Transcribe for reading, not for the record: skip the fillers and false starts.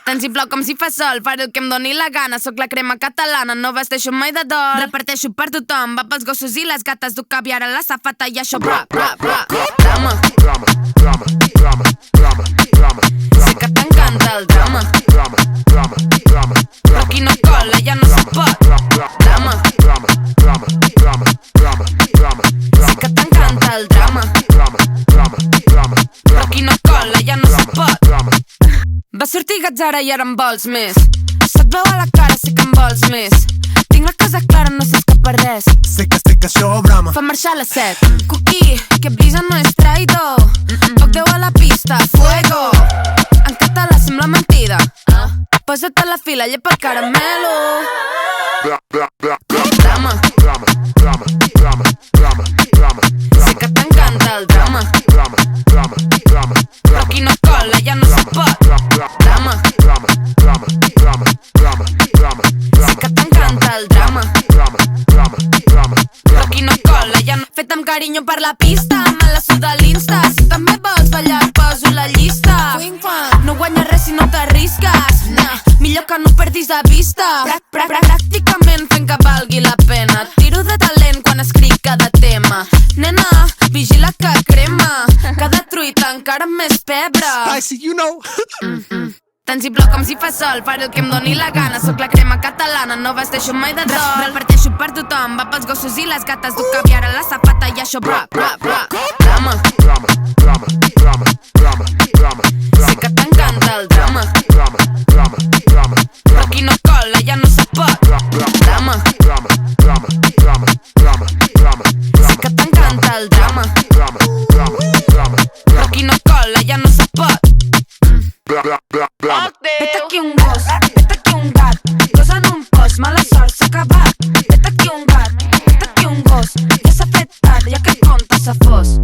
Tant si plou com si fa sol, faré el que em doni la gana. Soc la crema catalana, no vesteixo mai de dol. Reparteixo per tothom, va pels gossos i les gates. Duc caviar a la safata i això bra, bra, bra. Drama, drama, drama, drama, drama, drama. Sé que t'encanta el drama, drama, drama, drama, però qui no cola ja no se pot. Drama, drama, drama, drama, drama, drama. sé que t'encanta el drama, drama, drama, drama, però qui no cola ja no se pot. drama. Va sortir gats ara i ara en vols més. Se't veu a la cara, sé que en vols més. Tinc la cosa clara, no s'escapa res. Sé que això brama. Fa marxar a les 7. Cookie, que brisa no és traïdor. Poc Déu a la pista, fuego. En català sembla mentida. Posa't a la fila, llepa el caramelo. Bla, bla, bla, bla. Drama, Drama, drama, drama, drama, drama. sé que t'encanta el drama, Drama, drama, drama, però drama. qui no cola ja no se pot. Drama, Drama, drama, drama, drama, drama, sé que t'encanta el drama, drama, drama, drama, però qui no cola ja no... Fet amb carinyo per la pista, me la suda l'Insta. Si també vols ballar, poso la llista. No guanyes res si no t'arrisques. Millor que no perdis de vista. Pràcticament fent que valgui la pena. Tiro de talent quan escric cada tema. Nena, vigila que crema. Cada truita encara amb més pebre. Spicy, you know. Tant si plou com si fa sol, faré el que em doni la gana. Soc la crema catalana, no vesteixo mai de dol. Reparteixo per tothom, va pels gossos i les gates. Duc caviar a la safata i això bra, bra, bra. Drama, drama, drama, drama, drama, drama. sé que t'encanta el drama, Drama, drama, drama, però qui no cola ja no se pot. Drama, drama, drama, drama, drama, drama. sé que t'encanta el drama, Drama, drama, drama, però qui no cola ja no se pot. bla, bla, bla, bla. Vet aquí un gos, vet aquí un gat. Gos en un post, mala sort s'ha acabat. Vet aquí un gat, vet aquí un gos. Ja s'ha fet tard, ja que compta s'ha fos.